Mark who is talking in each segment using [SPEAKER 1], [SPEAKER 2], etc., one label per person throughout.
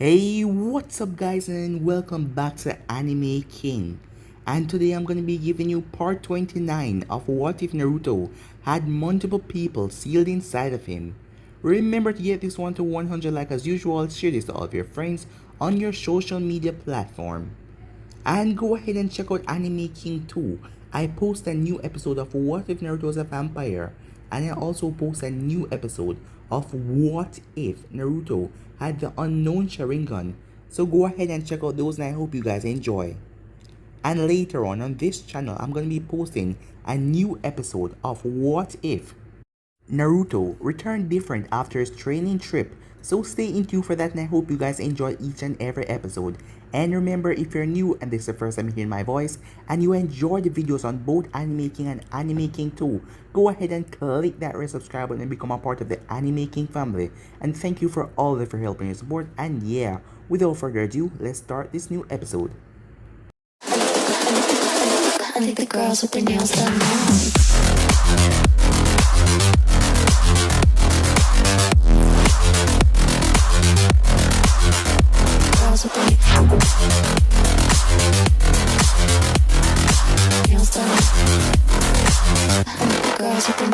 [SPEAKER 1] Hey, what's up guys and welcome back to Anime King. And today I'm going to be giving you part 29 of What If Naruto had multiple people sealed inside of him. Remember to get this one to 100 like as usual, share this to all of your friends on your social media platform. And go ahead and check out Anime King 2. I post a new episode of What If Naruto was a Vampire, and I also post a new episode of What If Naruto had the unknown Sharingan. So go ahead and check out those and I hope you guys enjoy. And later on this channel, I'm going to be posting a new episode of What If Naruto returned different after his training trip, so stay in tune for that and I hope you guys enjoy each and every episode. And remember, if you're new and this is the first time hearing my voice and you enjoy the videos on both Anime King and Anime King 2, go ahead and click that red subscribe button and become a part of the Anime King family. And thank you for all of your help and your support. And yeah, without further ado, let's start this new episode.
[SPEAKER 2] I think the girls with their nails done now. Girls with their nails done. I think the girls with their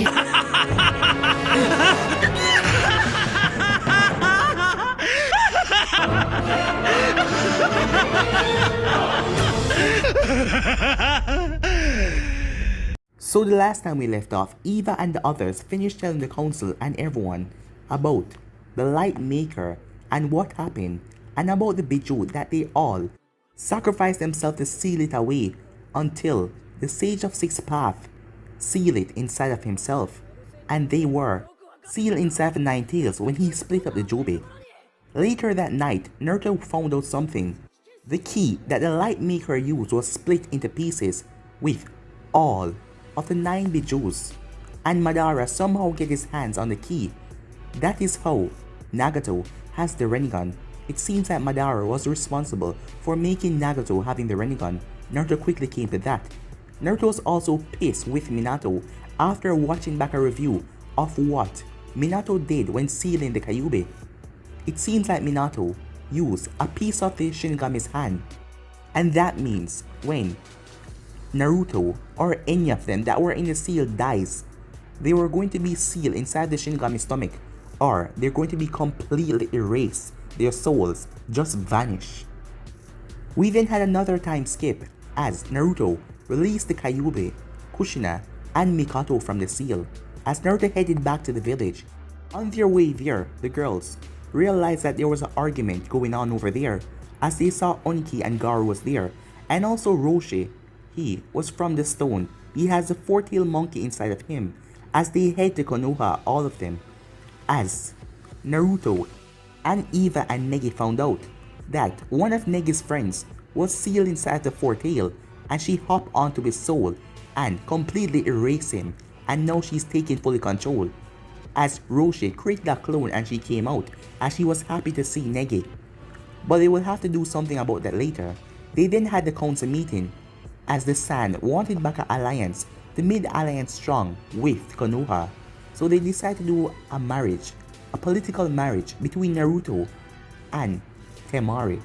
[SPEAKER 1] So the last time we left off, Eva and the others finished telling the council and everyone about the light maker and what happened, and about the Biju that they all sacrificed themselves to seal it away until the Sage of Six Paths sealed it inside of himself, and they were sealed inside of Nine Tails when he split up the Jobe. Later that night, Naruto found out something. The key that the light maker used was split into pieces with all of the 9 Bijus, and Madara somehow get his hands on the key. That is how Nagato has the Rinnegan. It seems that Madara was responsible for making Nagato having the Rinnegan. Naruto quickly came to that. Naruto was also pissed with Minato after watching back a review of what Minato did when sealing the Kyuubi. It seems like Minato used a piece of the Shinigami's hand, and that means when Naruto or any of them that were in the seal dies, they were going to be sealed inside the Shinigami's stomach, or they're going to be completely erased. Their souls just vanish. We then had another time skip as Naruto released the Kyuubi, Kushina, and Mikoto from the seal. As Naruto headed back to the village, on their way there, the girls realized that there was an argument going on over there as they saw Oniki and Garu was there, and also Roshi. He was from the stone. He has a 4-tailed monkey inside of him. As they head to Konoha, all of them, as Naruto and Eva and Negi found out that one of Negi's friends was sealed inside the 4-tail, and she hopped onto his soul and completely erased him, and now she's taking full control. As Roshi created a clone and she came out, as she was happy to see Negi. But they will have to do something about that later. They then had the council meeting as the Sand wanted back an alliance to make the alliance strong with Konoha. So they decided to do a marriage, a political marriage between Naruto and Temari.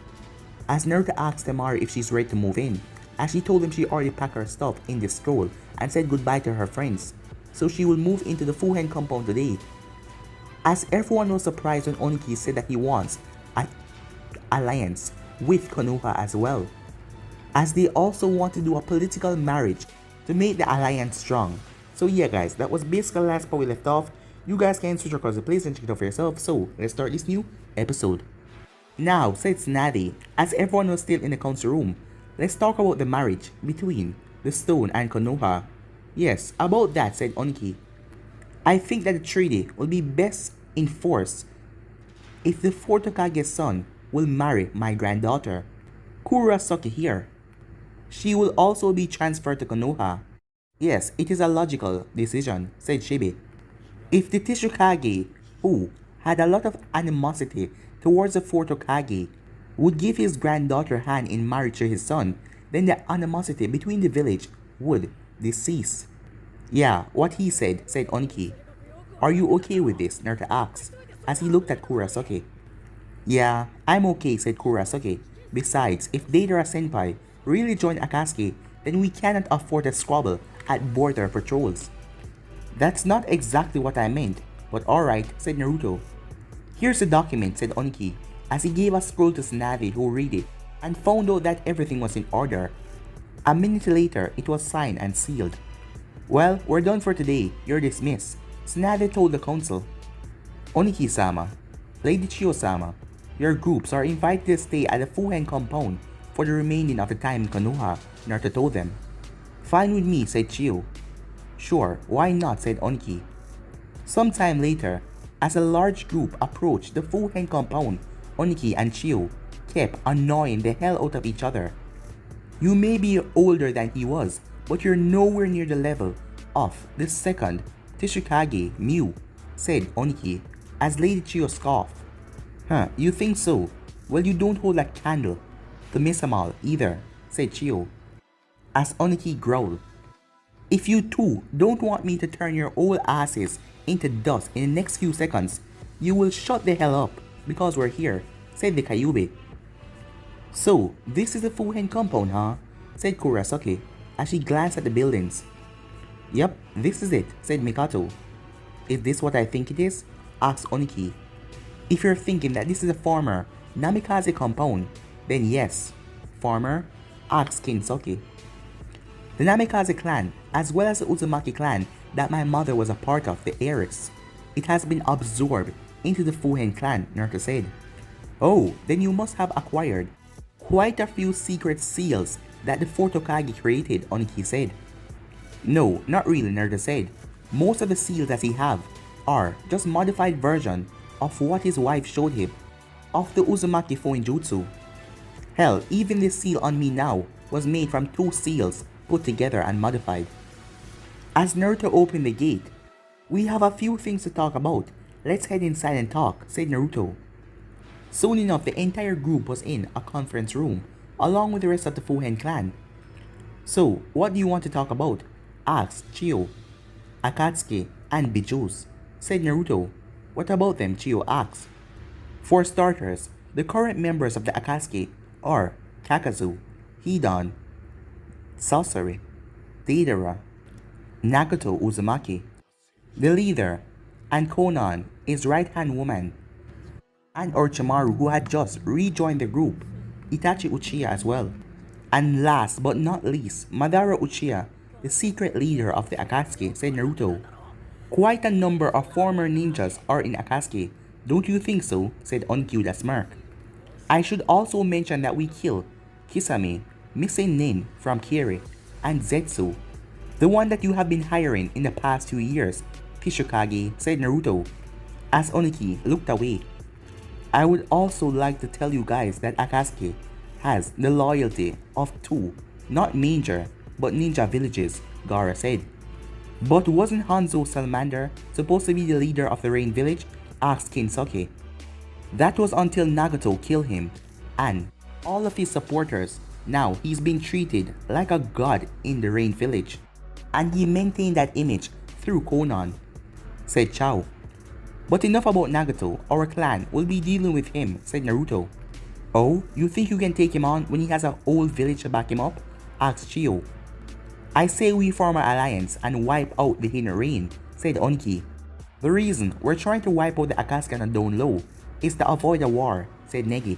[SPEAKER 1] As Naruto asked Temari if she's ready to move in, as she told him she already packed her stuff in the scroll and said goodbye to her friends, so she will move into the Fuhen compound today. As everyone was surprised when Oniki said that he wants an alliance with Konoha as well, as they also want to do a political marriage to make the alliance strong. So yeah guys, that was basically the last part we left off. You guys can switch across the place and check it out for yourself, so let's start this new episode. Now, said Snadi, as everyone was still in the council room, let's talk about the marriage between the stone and Konoha. Yes, about that, said Oniki. I think that the treaty will be best enforced if the 4th Hokage's son will marry my granddaughter, Kurosaki here. She will also be transferred to Konoha. Yes, it is a logical decision, said Shibi. If the Tishikage, who had a lot of animosity towards the 4th Hokage, would give his granddaughter hand in marriage to his son, then the animosity between the village would cease. Yeah, what he said, said Oniki. Are you okay with this? Naruto asked, as he looked at Kurosaki. Yeah, I'm okay, said Kurasuke. Besides, if Deidara-senpai really joined Akatsuki, then we cannot afford a squabble at border patrols. That's not exactly what I meant, but alright, said Naruto. Here's the document, said Oniki, as he gave a scroll to Tsunade, who read it and found out that everything was in order. A minute later, it was signed and sealed. Well, we're done for today. You're dismissed, Tsunade told the council. Oniki-sama, Lady Chiyo-sama, your groups are invited to stay at the Fuhen compound for the remaining of the time in Konoha, Naruto told them. Fine with me, said Chiyo. Sure, why not, said Oniki. Sometime later, as a large group approached the Fuhen compound, Oniki and Chiyo kept annoying the hell out of each other. You may be older than he was, but you're nowhere near the level of the second Tsuchikage Mew, said Oniki, as Lady Chiyo scoffed. Huh, you think so? Well, you don't hold a candle to Miss Amal either, said Chiyo, as Oniki growled. If you two don't want me to turn your old asses into dust in the next few seconds, you will shut the hell up, because we're here, said the Kyuubi. So, this is the Fuhen compound, huh? Said Kurasuke, as she glanced at the buildings. Yep, this is it, said Mikato. Is this what I think it is? Asked Oniki. If you're thinking that this is a former Namikaze compound, then yes. Former? Asked Kinsoki. The Namikaze clan, as well as the Uzumaki clan that my mother was a part of, the heiress. It has been absorbed into the Fuhen clan, Naruto said. Oh, then you must have acquired quite a few secret seals that the fourth Hokage created, Oniki said. No, not really, Naruto said. Most of the seals that he have are just modified version of what his wife showed him of the Uzumaki Fuinjutsu. Hell, even this seal on me now was made from 2 seals put together and modified. As Naruto opened the gate, we have a few things to talk about. Let's head inside and talk, said Naruto. Soon enough, the entire group was in a conference room, along with the rest of the Fuhen clan. So, what do you want to talk about? Asked Chiyo. Akatsuki and Bijous, said Naruto. What about them? Chiyo asked. For starters, the current members of the Akatsuki are Kakazu, Hidan, Sasori, Deidara, Nagato Uzumaki, the leader, and Konan, his right-hand woman, and Orochimaru, who had just rejoined the group, Itachi Uchiha as well. And last but not least, Madara Uchiha, the secret leader of the Akatsuki, said Naruto. Quite a number of former ninjas are in Akatsuki, don't you think so? Said Onki with a smirk. I should also mention that we killed Kisame, missing Nin from Kiri, and Zetsu, the one that you have been hiring in the past 2 years, Kishikage, said Naruto, as Oniki looked away. I would also like to tell you guys that Akatsuki has the loyalty of 2, not major, but ninja villages, Gaara said. But wasn't Hanzo Salamander supposed to be the leader of the Rain Village? Asked Kinsoki. That was until Nagato killed him, and all of his supporters. Now he's being treated like a god in the Rain Village, and he maintained that image through Konan, said Chao. But enough about Nagato, our clan will be dealing with him, said Naruto. Oh, you think you can take him on when he has a whole village to back him up? Asked Chiyo. I say we form an alliance and wipe out the Hidden Rain, said Onki. The reason we're trying to wipe out the Akatsuki on down low is to avoid a war, said Negi.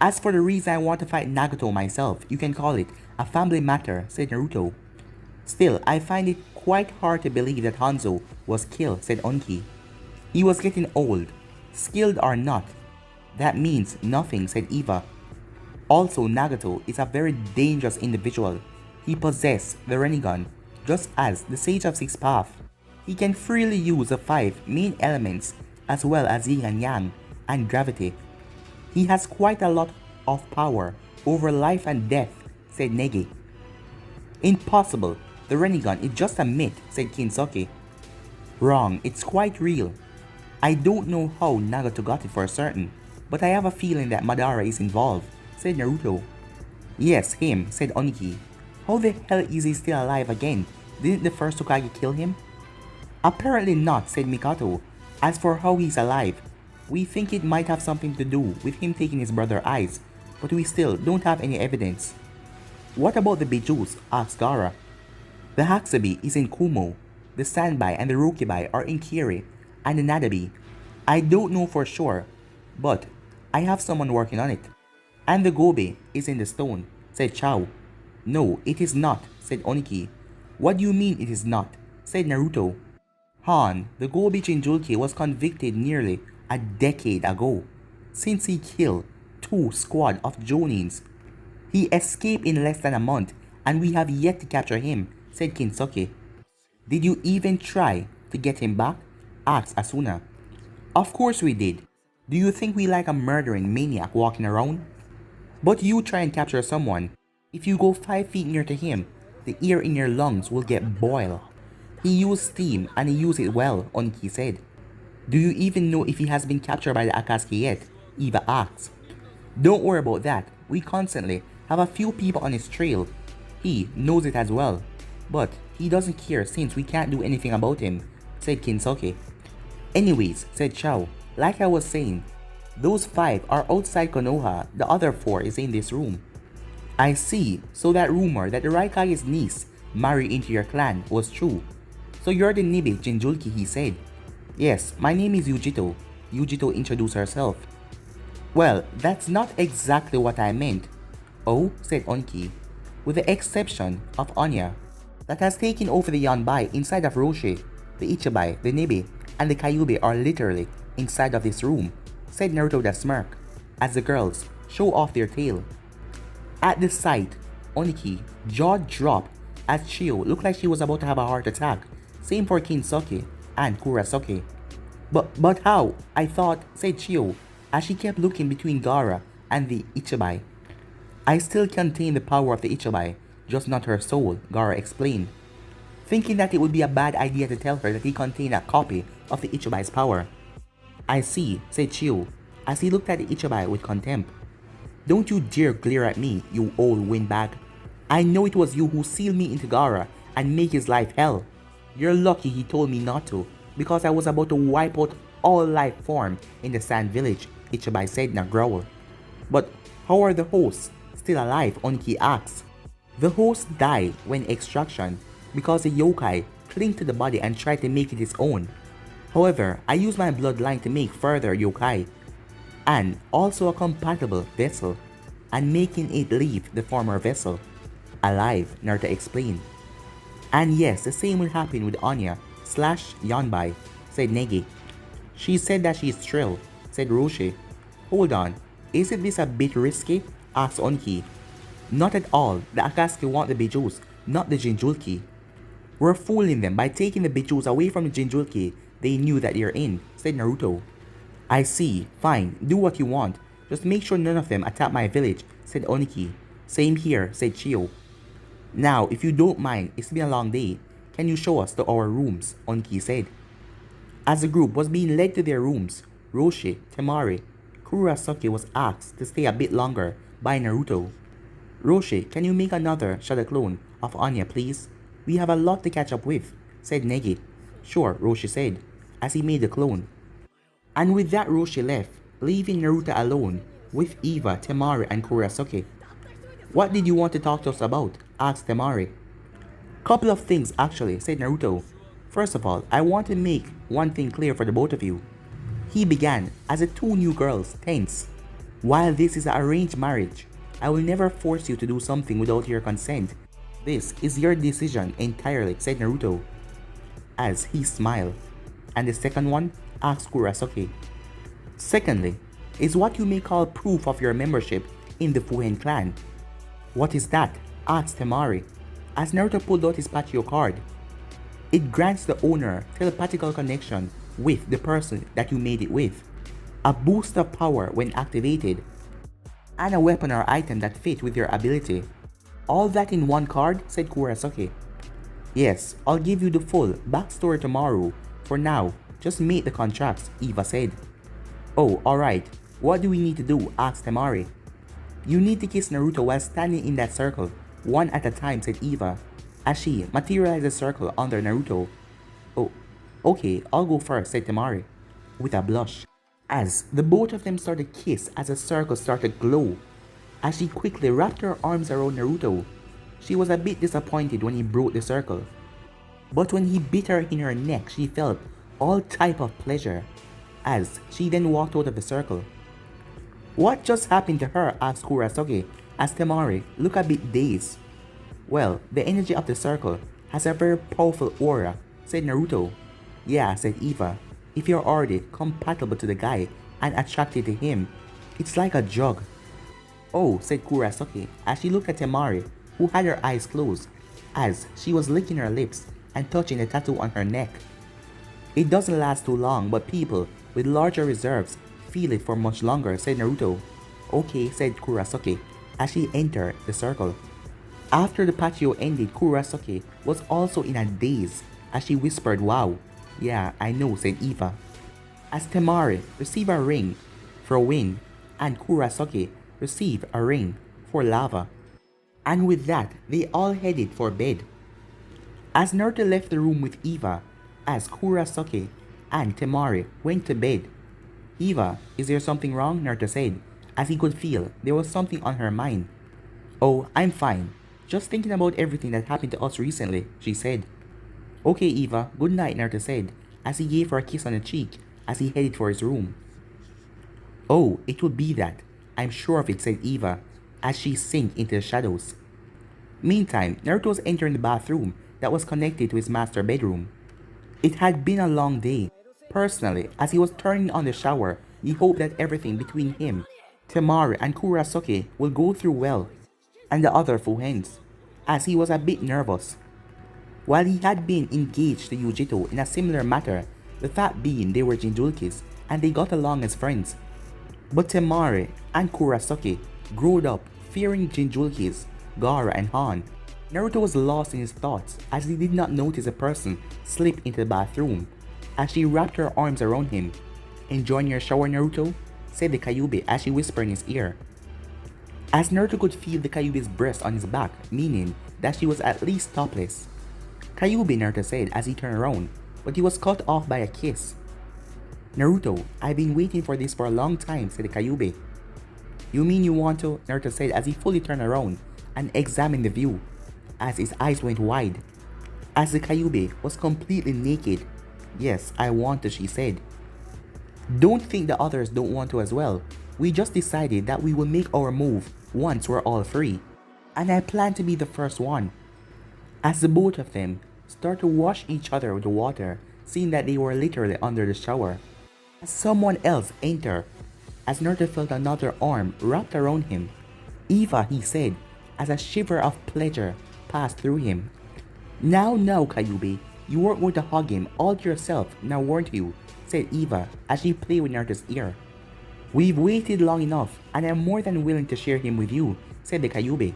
[SPEAKER 1] As for the reason I want to fight Nagato myself, you can call it a family matter, said Naruto. Still, I find it quite hard to believe that Hanzo was killed, said Onki. He was getting old, skilled or not. That means nothing, said Eva. Also, Nagato is a very dangerous individual. He possesses the Rinnegan, just as the Sage of Six Paths. He can freely use the 5 main elements as well as yin and yang and gravity. He has quite a lot of power over life and death, said Negi. Impossible, the Rinnegan is just a myth, said Kinsoki. Wrong, it's quite real. I don't know how Nagato got it for certain, but I have a feeling that Madara is involved, said Naruto. Yes, him, said Oniki. How the hell is he still alive again? Didn't the first Hokage kill him? Apparently not, said Mikato. As for how he's alive, We think it might have something to do with him taking his brother's eyes, but we still don't have any evidence. What about the Bijus? Asked Gaara. The Haxabi is in Kumo, the Sanbai and the Rokibai are in Kiri, and the Nadabi. I don't know for sure, but I have someone working on it. And the Gobe is in the stone, said Chao. No, it is not, said Oniki. What do you mean it is not? Said Naruto. Han, the Gobe Jinchuriki was convicted nearly a decade ago, since he killed 2 squad of Jonins. He escaped in less than a month, and we have yet to capture him, said Kinsuke. Did you even try to get him back? Asked Asuna. Of course we did. Do you think we like a murdering maniac walking around? But you try and capture someone. If you go 5 feet near to him, the air in your lungs will get boiled. He used steam and he used it well, Oniki said. Do you even know if he has been captured by the Akatsuki yet? Eva asked. Don't worry about that. We constantly have a few people on his trail. He knows it as well. But he doesn't care since we can't do anything about him, said Kinsuke. Anyways, said Chao, like I was saying, those 5 are outside Konoha, the other 4 is in this room. I see, so that rumor that the Raikage's niece married into your clan was true. So you're the Nibe Jinchuriki, he said. Yes, my name is Yujito. Yujito introduced herself. Well, that's not exactly what I meant. Oh, said Onki, with the exception of Anya, that has taken over the Yanbai inside of Roshi. The Ichibai, the Nibe, and the Kyuubi are literally inside of this room, said Naruto the smirk, as the girls show off their tail. At the sight, Oniki jaw dropped as Chio looked like she was about to have a heart attack. Same for Kinsuke and Kurasuke. But how? I thought, said Chio, as she kept looking between Gaara and the Ichibai. I still contain the power of the Ichibai, just not her soul, Gaara explained, thinking that it would be a bad idea to tell her that he contained a copy of the Ichibai's power. I see, said Chio, as he looked at the Ichibai with contempt. Don't you dare glare at me, you old windbag. I know it was you who sealed me into Gaara and made his life hell. You're lucky he told me not to, because I was about to wipe out all life form in the Sand Village, Ichibai said in a growl. But how are the hosts still alive? Oniki asked. The hosts died when extraction because the yokai cling to the body and try to make it its own. However, I use my bloodline to make further yokai, and also a compatible vessel, and making it leave the former vessel alive, Naruto explained. And yes, the same will happen with Anya / Yanbai, said Negi. She said that she is thrilled, said Roshi. Hold on, isn't this a bit risky? Asked Onki. Not at all, the Akatsuki want the Bijus, not the Jinchuriki. We're fooling them by taking the Bijus away from the Jinchuriki they knew that they're in, said Naruto. I see, fine, do what you want, just make sure none of them attack my village, said Oniki. Same here, said Chio. Now, if you don't mind, it's been a long day. Can you show us to our rooms? Onki said. As the group was being led to their rooms, Roshi, Temari, Kurasuke was asked to stay a bit longer by Naruto. Roshi, can you make another shadow clone of Anya, please? We have a lot to catch up with, said Negi. Sure, Roshi said, as he made the clone. And with that, Roshi left, leaving Naruto alone with Eva, Temari, and Kurasuke. What did you want to talk to us about? Asked Temari. Couple of things actually, said Naruto. First of all, I want to make one thing clear for the both of you. He began as the 2 new girls tense. While this is an arranged marriage, I will never force you to do something without your consent. This is your decision entirely, said Naruto, as he smiled. And the second one? Asked Kurasuke. Secondly, is what you may call proof of your membership in the Fuhen clan. What is that? Asked Temari, as Naruto pulled out his Pachio card. It grants the owner telepathical connection with the person that you made it with, a boost of power when activated, and a weapon or item that fit with your ability. All that in one card, said Kurasuke. Yes, I'll give you the full backstory tomorrow. For now, just make the contracts, Eva said. Oh, alright. What do we need to do? Asked Temari. You need to kiss Naruto while standing in that circle, one at a time, said Eva, as she materialized a circle under Naruto. Oh, okay, I'll go first, said Temari, with a blush. as the both of them started to kiss as a circle started to glow. As she quickly wrapped her arms around Naruto, she was a bit disappointed when he broke the circle. But when he bit her in her neck, she felt all type of pleasure, as she then walked out of the circle. What just happened to her? Asked Kurosaki, as Temari looked a bit dazed. Well, the energy of the circle has a very powerful aura, said Naruto. Yeah, said Eva. If you're already compatible to the guy and attracted to him, it's like a drug. Oh, said Kurosaki as she looked at Temari, who had her eyes closed, as she was licking her lips and touching the tattoo on her neck. It doesn't last too long, but people with larger reserves feel it for much longer, said Naruto. Okay, said Kurosaki as she entered the circle. After the patio ended, Kurosaki was also in a daze as she whispered, wow. Yeah, I know, said Eva. As Temari received a ring for wind and Kurosaki received a ring for lava. And with that, they all headed for bed. As Naruto left the room with Eva, as Kurosaki and Temari went to bed. Eva, is there something wrong? Naruto said, as he could feel there was something on her mind. Oh, I'm fine. Just thinking about everything that happened to us recently, she said. Okay, Eva, good night, Naruto said, as he gave her a kiss on the cheek as he headed for his room. Oh, it would be that. I'm sure of it, said Eva, as she sank into the shadows. Meantime, Naruto was entering the bathroom that was connected to his master bedroom. It had been a long day. Personally, as he was turning on the shower, he hoped that everything between him, Temari, and Kurosaki will go through well, and the other Fuhens, as he was a bit nervous. While he had been engaged to Yujito in a similar matter, the fact being they were Jinchurikis and they got along as friends. But Temari and Kurosaki grew up fearing Jinchurikis, Gaara and Han. Naruto was lost in his thoughts as he did not notice a person slip into the bathroom as she wrapped her arms around him. Enjoying your shower, Naruto? Said the Kyuubi as she whispered in his ear. As Naruto could feel the Kyuubi's breast on his back, meaning that she was at least topless. Kyuubi, Naruto said as he turned around, but he was cut off by a kiss. Naruto, I've been waiting for this for a long time, said the Kyuubi. You mean you want to? Naruto said as he fully turned around and examined the view, as his eyes went wide. As the Kyuubi was completely naked. Yes, I want to, she said. Don't think the others don't want to as well. We just decided that we will make our move once we're all free. And I plan to be the first one. As the both of them start to wash each other with the water, seeing that they were literally under the shower. As someone else entered, as Naruto felt another arm wrapped around him. Eva, he said, as a shiver of pleasure passed through him. Now, Kyuubi, you weren't going to hug him all to yourself, now weren't you? Said Eva as she played with Naruto's ear. We've waited long enough and I'm more than willing to share him with you, said the Kyuubi.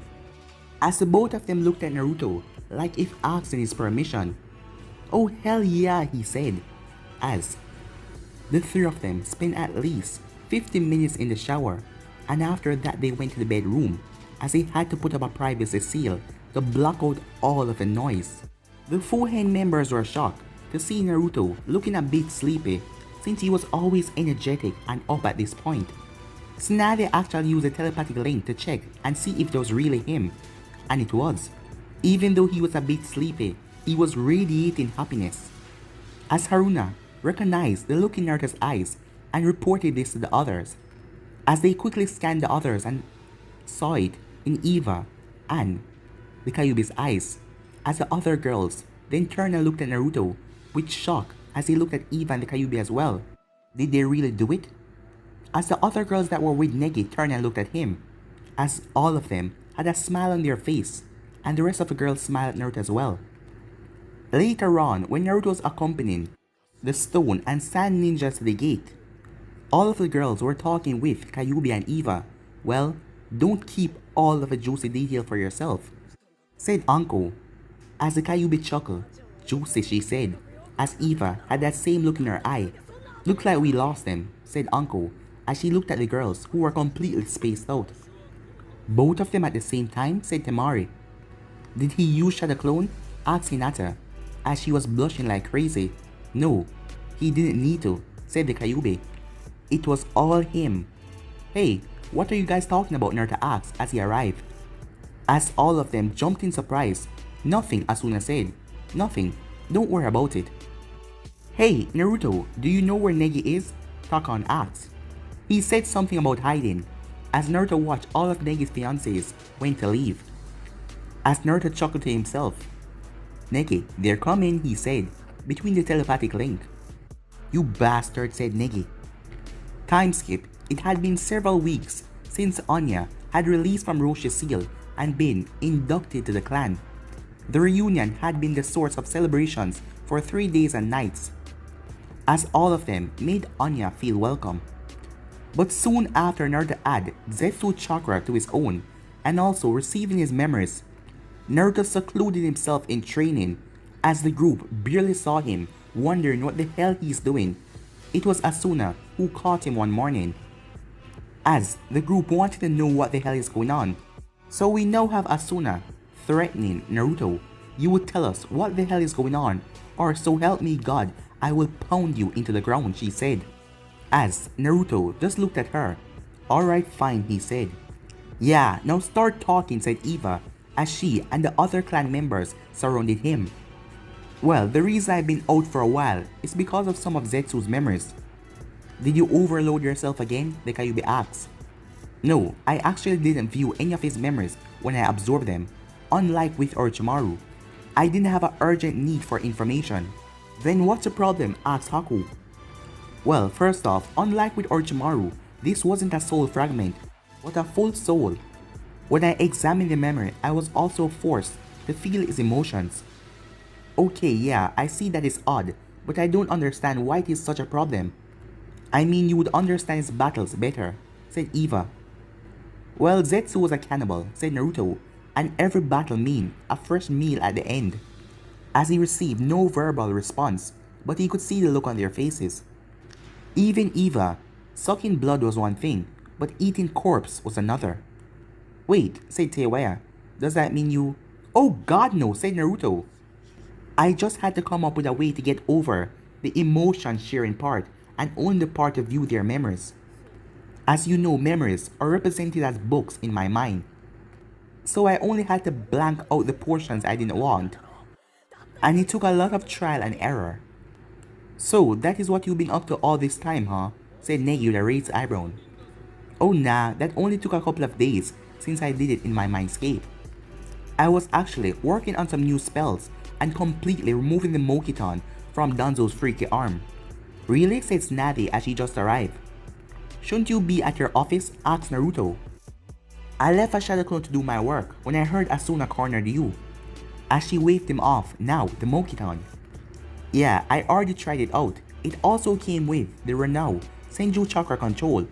[SPEAKER 1] As the both of them looked at Naruto, like if asking his permission. Oh hell yeah, he said, as the three of them spent at least 15 minutes in the shower, and after that they went to the bedroom, as they had to put up a privacy seal to block out all of the noise. The Fuhen members were shocked to see Naruto looking a bit sleepy, since he was always energetic and up at this point. Tsunade actually used a telepathic link to check and see if it was really him, and it was. Even though he was a bit sleepy, he was radiating happiness. As Haruna recognized the look in Naruto's eyes and reported this to the others, as they quickly scanned the others and saw it in Eva and the Kyuubi's eyes, as the other girls then turned and looked at Naruto with shock as they looked at Eva and the Kyuubi as well. Did they really do it? As the other girls that were with Negi turned and looked at him, as all of them had a smile on their face, and the rest of the girls smiled at Naruto as well. Later on, when Naruto was accompanying the stone and sand ninjas to the gate, all of the girls were talking with Kyuubi and Eva. Well, don't keep all of the juicy detail for yourself, said Anko, as the Kyuubi chuckled. Juicy, she said, as Eva had that same look in her eye. Looked like we lost them, said Anko, as she looked at the girls who were completely spaced out. Both of them at the same time, said Temari. Did he use Shadow Clone? Asked Hinata, as she was blushing like crazy. No, he didn't need to, said the Kyuubi. It was all him. Hey, what are you guys talking about? Naruto asked as he arrived. As all of them jumped in surprise. Nothing, Asuna said. Nothing. Don't worry about it. Hey, Naruto, do you know where Negi is? Takon asked. He said something about hiding, as Naruto watched all of Negi's fiancés went to leave. As Naruto chuckled to himself. Negi, they're coming, he said, between the telepathic link. You bastard, said Negi. Time skip. It had been several weeks since Anya had released from Roshi's seal and been inducted to the clan. The reunion had been the source of celebrations for 3 days and nights, as all of them made Anya feel welcome. But soon after Naruto added Zetsu chakra to his own and also receiving his memories, Naruto secluded himself in training as the group barely saw him, wondering what the hell he's doing. It was Asuna who caught him one morning, as the group wanted to know what the hell is going on. So we now have Asuna threatening Naruto. You would tell us what the hell is going on, or so help me God, I will pound you into the ground, she said. As Naruto just looked at her. Alright fine, he said. Yeah, now start talking, said Eva, as she and the other clan members surrounded him. Well, the reason I've been out for a while is because of some of Zetsu's memories. Did you overload yourself again? The Kyuubi asked. No, I actually didn't view any of his memories when I absorbed them, unlike with Orochimaru. I didn't have an urgent need for information. Then what's the problem? Asked Haku. Well, first off, unlike with Orochimaru, this wasn't a soul fragment, but a full soul. When I examined the memory, I was also forced to feel his emotions. Okay, yeah, I see that it's odd, but I don't understand why it is such a problem. I mean, you would understand his battles better, said Eva. Well, Zetsu was a cannibal, said Naruto, and every battle meant a fresh meal at the end. As he received no verbal response, but he could see the look on their faces. Even Eva, sucking blood was one thing, but eating corpse was another. Wait, said Teiwaya, does that mean you... Oh god no, said Naruto. I just had to come up with a way to get over the emotion sharing part and only the part to view their memories. As you know, memories are represented as books in my mind. So I only had to blank out the portions I didn't want. And it took a lot of trial and error. So that is what you've been up to all this time, huh? Said Negi with a raised eyebrow. Oh nah, that only took a couple of days since I did it in my mindscape. I was actually working on some new spells and completely removing the Mokiton from Danzo's freaky arm. Really? Said Tsunade as she just arrived. Shouldn't you be at your office? Asked Naruto. I left a shadow clone to do my work when I heard Asuna cornered you. As she waved him off, now the Mokiton. Yeah, I already tried it out. It also came with the Renau Senju Chakra Control.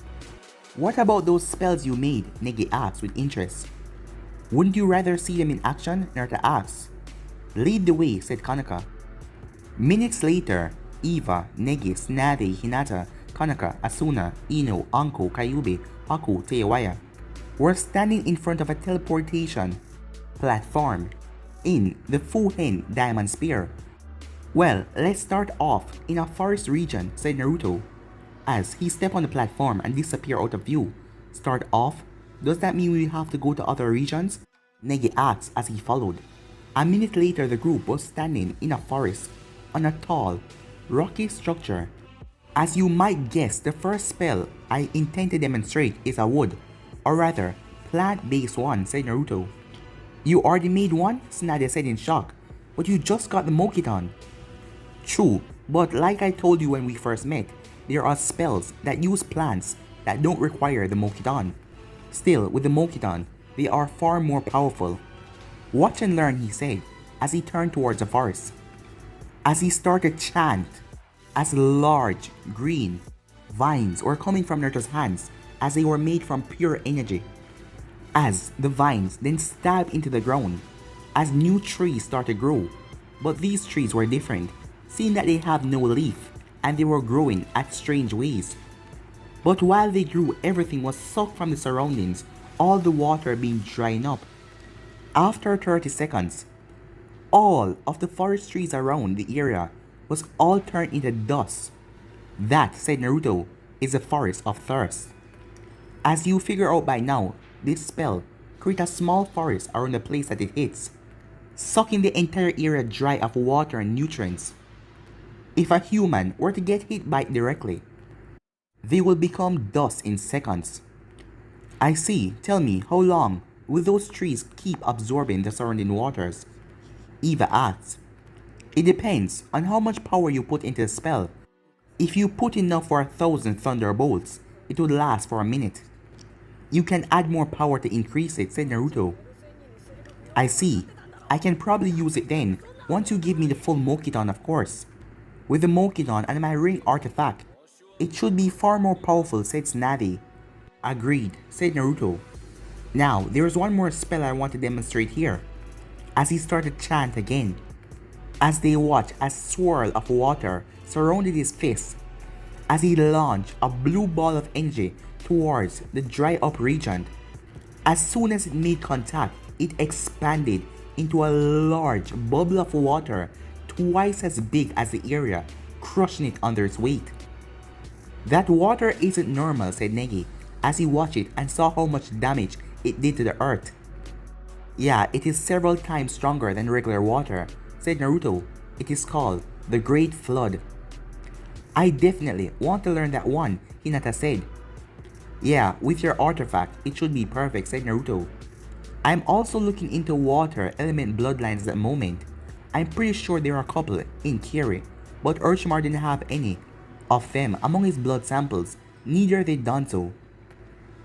[SPEAKER 1] What about those spells you made? Negi asked with interest. Wouldn't you rather see them in action? Naruto asked. Lead the way, said Kanaka. Minutes later, Eva, Negi, Tsunade, Hinata, Kanaka, Asuna, Ino, Anko, Kyuubi, Haku, Teiwaya were standing in front of a teleportation platform in the Fuhen Diamond Spear. Well, let's start off in a forest region, said Naruto, as he stepped on the platform and disappeared out of view. Start off? Does that mean we have to go to other regions? Negi asked as he followed. A minute later, the group was standing in a forest on a tall, rocky structure. As you might guess, the first spell I intend to demonstrate is a wood, or rather, plant-based one, said Naruto. You already made one? Tsunade said in shock. But you just got the Mokiton. True, but like I told you when we first met, there are spells that use plants that don't require the Mokiton. Still, with the Mokiton, they are far more powerful. Watch and learn, he said, as he turned towards the forest. As he started to chant, as large, green vines were coming from Naruto's hands as they were made from pure energy. As the vines then stabbed into the ground, as new trees started to grow. But these trees were different, seeing that they have no leaf and they were growing at strange ways. But while they grew, everything was sucked from the surroundings, all the water being dried up. After 30 seconds, all of the forest trees around the area was all turned into dust. That, said Naruto, is the Forest of Thirst. As you figure out by now, this spell creates a small forest around the place that it hits, sucking the entire area dry of water and nutrients. If a human were to get hit by it directly, they will become dust in seconds. I see. Tell me, how long will those trees keep absorbing the surrounding waters? Eva asks. It depends on how much power you put into the spell. If you put enough for 1,000 thunderbolts, it would last for a minute. You can add more power to increase it, said Naruto. I see. I can probably use it then, once you give me the full Mokiton, of course. With the Mokiton and my ring artifact, it should be far more powerful, said Tsunade. Agreed, said Naruto. Now, there is one more spell I want to demonstrate here. As he started to chant again. As they watched, a swirl of water surrounded his fist. As he launched a blue ball of energy towards the dry up region. As soon as it made contact, it expanded into a large bubble of water twice as big as the area, crushing it under its weight. That water isn't normal, said Negi, as he watched it and saw how much damage it did to the earth. Yeah, it is several times stronger than regular water, said Naruto. It is called the Great Flood. I definitely want to learn that one, Hinata said. Yeah, with your artifact, it should be perfect, said Naruto. I'm also looking into water element bloodlines at the moment. I'm pretty sure there are a couple in Kiri, but Orochimaru didn't have any of them among his blood samples, neither did Danzo.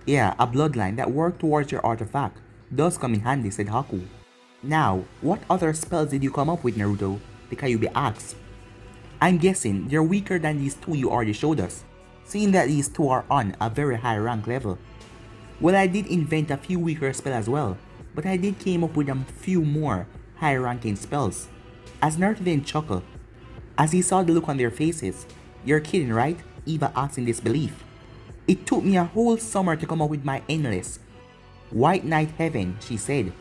[SPEAKER 1] Yeah, a bloodline that worked towards your artifact does come in handy, said Haku. Now, what other spells did you come up with, Naruto? The Kyuubi asked. I'm guessing they're weaker than these two you already showed us, seeing that these two are on a very high rank level. Well, I did invent a few weaker spells as well, but I did came up with a few more high ranking spells. As Naruto then chuckled, as he saw the look on their faces. You're kidding, right? Eva asked in disbelief. It took me a whole summer to come up with my endless White Knight Heaven, she said.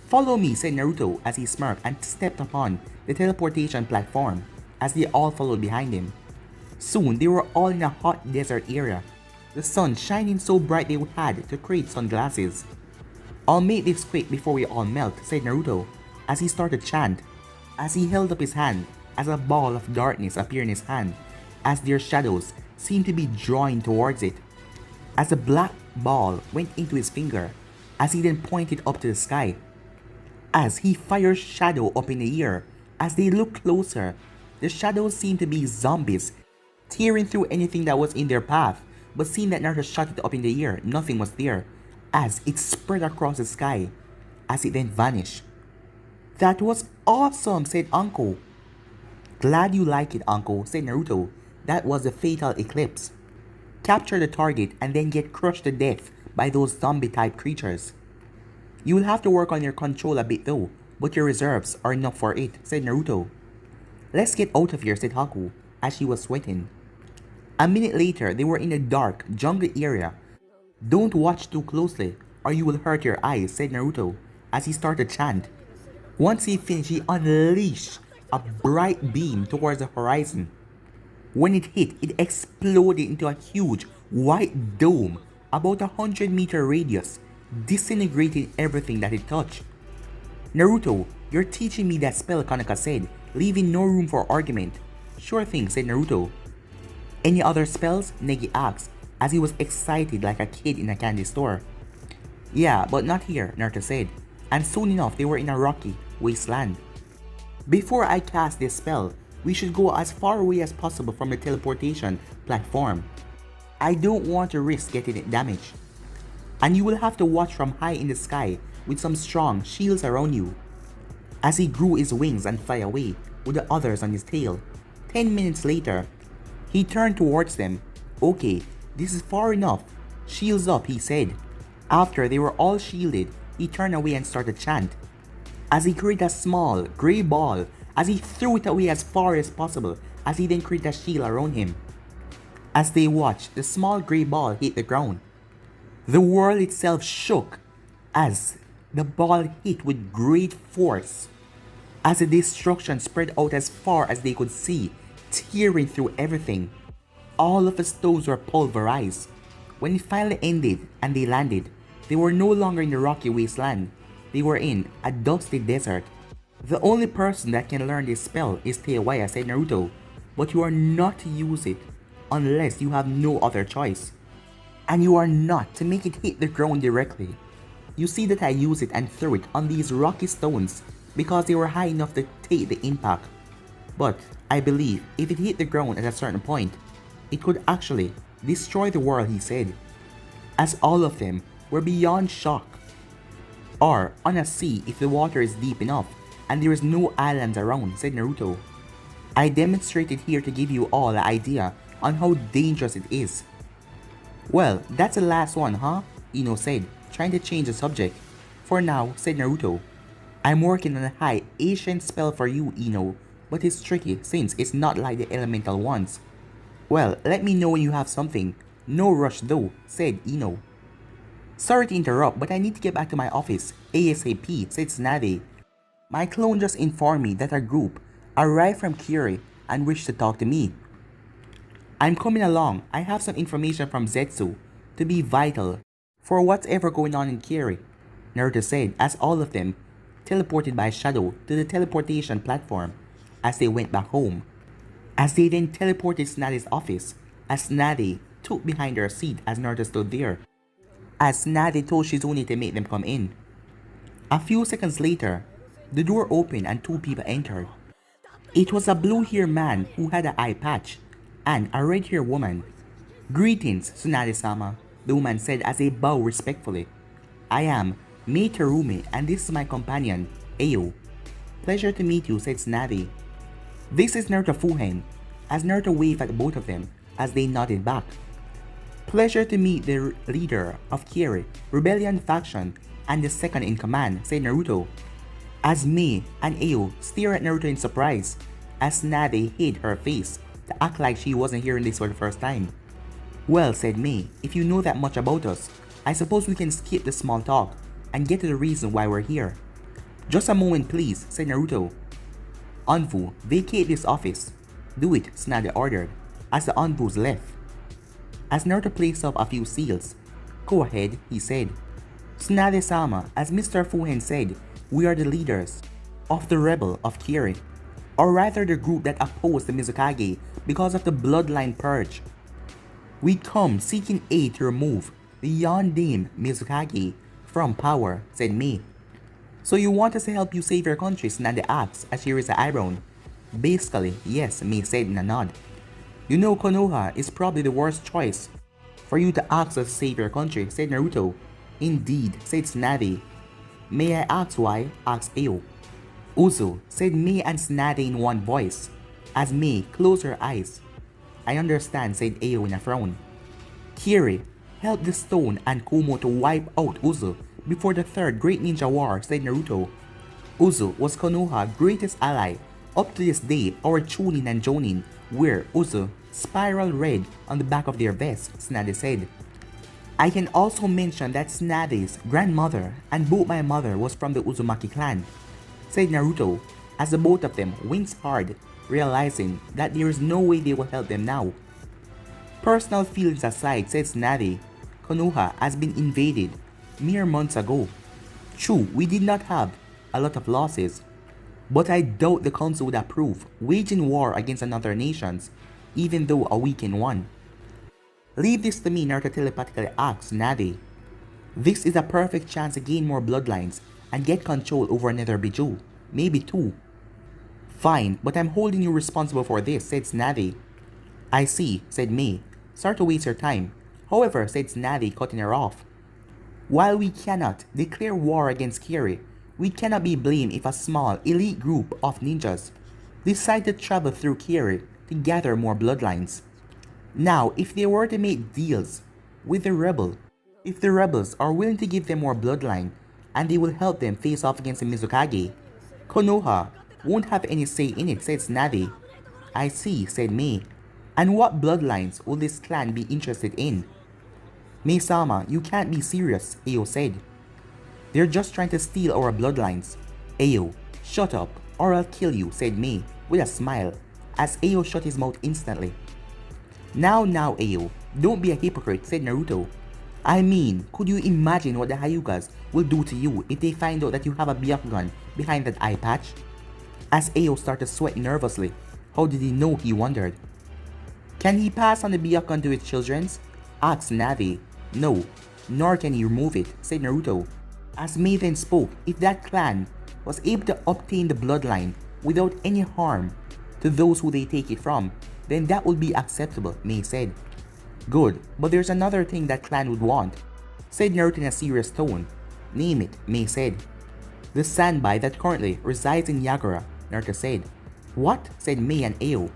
[SPEAKER 1] Follow me, said Naruto as he smirked and stepped upon the teleportation platform as they all followed behind him. Soon they were all in a hot desert area, the sun shining so bright they had to create sunglasses. I'll make this quick before we all melt, said Naruto as he started to chant, as he held up his hand as a ball of darkness appeared in his hand, as their shadows seemed to be drawing towards it. As the black ball went into his finger, as he then pointed up to the sky. As he fired shadow up in the air, as they looked closer, the shadows seemed to be zombies, tearing through anything that was in their path, but seeing that Naruto shot it up in the air, nothing was there, as it spread across the sky, as it then vanished. That was awesome, said Uncle. Glad you like it, Uncle, said Naruto. That was a fatal eclipse. Capture the target and then get crushed to death by those zombie-type creatures. You will have to work on your control a bit though, but your reserves are enough for it, said Naruto. Let's get out of here, said Haku, as she was sweating. A minute later, they were in a dark, jungle area. Don't watch too closely, or you will hurt your eyes, said Naruto, as he started to chant. Once he finished, he unleashed a bright beam towards the horizon. When it hit, it exploded into a huge, white dome, about 100-meter radius, disintegrating everything that it touched. Naruto, you're teaching me that spell, Kanaka said, leaving no room for argument. Sure thing, said Naruto. Any other spells? Negi asked, as he was excited like a kid in a candy store. Yeah, but not here, Naruto said, and soon enough they were in a rocky wasteland. Before I cast this spell, we should go as far away as possible from the teleportation platform. I don't want to risk getting it damaged. And you will have to watch from high in the sky with some strong shields around you. As he grew his wings and fly away with the others on his tail. 10 minutes later, he turned towards them. Okay, this is far enough. Shields up, he said. After they were all shielded, he turned away and started to chant. As he created a small, grey ball, as he threw it away as far as possible, as he then created a shield around him. As they watched, the small grey ball hit the ground. The world itself shook as the ball hit with great force, as the destruction spread out as far as they could see, tearing through everything. All of the stones were pulverized. When it finally ended and they landed, they were no longer in the rocky wasteland. They were in a dusty desert. The only person that can learn this spell is Teiwaya, said Naruto, but you are not to use it unless you have no other choice. And you are not to make it hit the ground directly. You see that I use it and threw it on these rocky stones because they were high enough to take the impact. But I believe if it hit the ground at a certain point, it could actually destroy the world, he said, as all of them were beyond shock. Or on a sea if the water is deep enough and there is no islands around, said Naruto. I demonstrated here to give you all an idea on how dangerous it is. Well, that's the last one, huh? Ino said, trying to change the subject. For now, said Naruto. I'm working on a high ancient spell for you, Ino, but it's tricky since it's not like the elemental ones. Well, let me know when you have something. No rush though, said Ino. Sorry to interrupt, but I need to get back to my office ASAP, said Tsunade. My clone just informed me that our group arrived from Kiri and wished to talk to me. I'm coming along. I have some information from Zetsu to be vital for whatever going on in Kiri, Naruto said as all of them teleported by shadow to the teleportation platform as they went back home. As they then teleported Tsunade's office, as Tsunade took behind her seat as Naruto stood there, as Tsunade told Shizune to make them come in. A few seconds later, the door opened and two people entered. It was a blue-haired man who had an eye patch and a red-haired woman. Greetings, Tsunade-sama, the woman said as they bowed respectfully. I am Mei Terumi and this is my companion, Ayo. Pleasure to meet you, said Tsunade. This is Naruto Fuhen, as Naruto waved at both of them as they nodded back. Pleasure to meet the leader of Kiri, Rebellion faction, and the second in command, said Naruto. As Mei and Ayo stared at Naruto in surprise, as Tsunade hid her face to act like she wasn't hearing this for the first time. Well, said Mei, if you know that much about us, I suppose we can skip the small talk and get to the reason why we're here. Just a moment please, said Naruto. Anvu, vacate this office. Do it, Tsunade ordered, as the Anvus left. As Naruto placed up a few seals. Go ahead, he said. Tsunade-sama, as Mr. Fuhen said, we are the leaders of the rebel of Kiri, or rather the group that opposed the Mizukage because of the bloodline purge. We come seeking aid to remove the Yondaime Mizukage from power, said Mei. So you want us to help you save your country, Tsunade asked as she raised her eyebrow. Basically, yes, Mei said in a nod. You know Konoha is probably the worst choice for you to ask us to save your country, said Naruto. Indeed, said Tsunade. May I ask why? Asked Ayo. Uzu, said Mei and Tsunade in one voice, as Mei closed her eyes. I understand, said Ayo in a frown. Kiri helped the stone and Kumo to wipe out Uzu before the third Great Ninja War, said Naruto. Uzu was Konoha's greatest ally. Up to this day, our Chunin and Jonin wear Uzu spiral red on the back of their vests, Tsunade said. I can also mention that Tsunade's grandmother and both my mother was from the Uzumaki clan, said Naruto, as the both of them winced hard, realizing that there is no way they will help them now. Personal feelings aside, said Tsunade, Konoha has been invaded mere months ago. True, we did not have a lot of losses, but I doubt the council would approve waging war against another nations, even though a weakened one. Leave this to me, Naruto telepathically asked Tsunade. This is a perfect chance to gain more bloodlines and get control over another Biju, maybe two. Fine, but I'm holding you responsible for this, said Tsunade. I see, said Mei. Sorry to waste your time. However, said Tsunade, cutting her off. While we cannot declare war against Kiri, we cannot be blamed if a small, elite group of ninjas decide to travel through Kiri to gather more bloodlines. Now, if they were to make deals with the rebel, if the rebels are willing to give them more bloodline and they will help them face off against the Mizukage, Konoha won't have any say in it, said Tsunade. I see, said Mei. And what bloodlines will this clan be interested in? Mei-sama, you can't be serious, Ayo said. They're just trying to steal our bloodlines. Ayo, shut up or I'll kill you, said Mei with a smile as Ayo shut his mouth instantly. Now, Ayo, don't be a hypocrite, said Naruto. I mean, could you imagine what the Hyugas will do to you if they find out that you have a Byakugan behind that eye patch? As Ayo started to sweat nervously, how did he know, he wondered. Can he pass on the Byakugan to his children's? Asked Navi. No, nor can he remove it, said Naruto. As Mei then spoke, if that clan was able to obtain the bloodline without any harm to those who they take it from, then that would be acceptable, Mei said. Good, but there's another thing that clan would want, said Naruto in a serious tone. Name it, Mei said. The Sanbai that currently resides in Yagura, Naruto said. What? Said Mei and Ayo.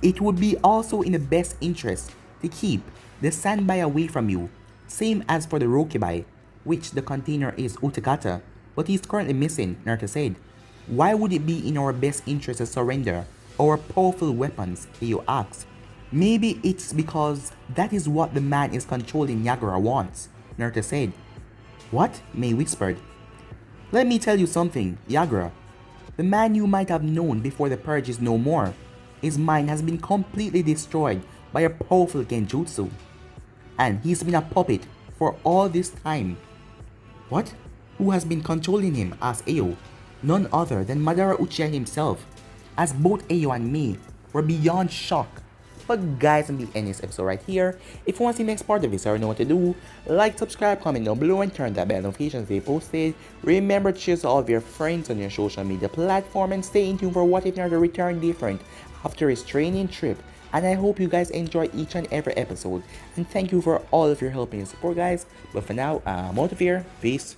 [SPEAKER 1] It would be also in the best interest to keep the Sanbai away from you, same as for the Rokibai, which the container is Utagata, but he's currently missing, Naruto said. Why would it be in our best interest to surrender our powerful weapons, Ayo asked. Maybe it's because that is what the man is controlling Yagura wants, Naruto said. What? Mei whispered. Let me tell you something, Yagura. The man you might have known before the purge is no more. His mind has been completely destroyed by a powerful genjutsu. And he's been a puppet for all this time. What? Who has been controlling him? Asked Ayo. None other than Madara Uchiha himself, as both Ayo and Mei were beyond shock. But guys, I'm ending this episode right here. If you want to see the next part of this or know what to do, like, subscribe, comment down below, and turn that bell notifications they posted. Remember to share to all of your friends on your social media platform, and stay in tune for What If Naruto return different after his training trip. And I hope you guys enjoy each and every episode. And thank you for all of your help and support, guys. But for now, I'm out of here. Peace.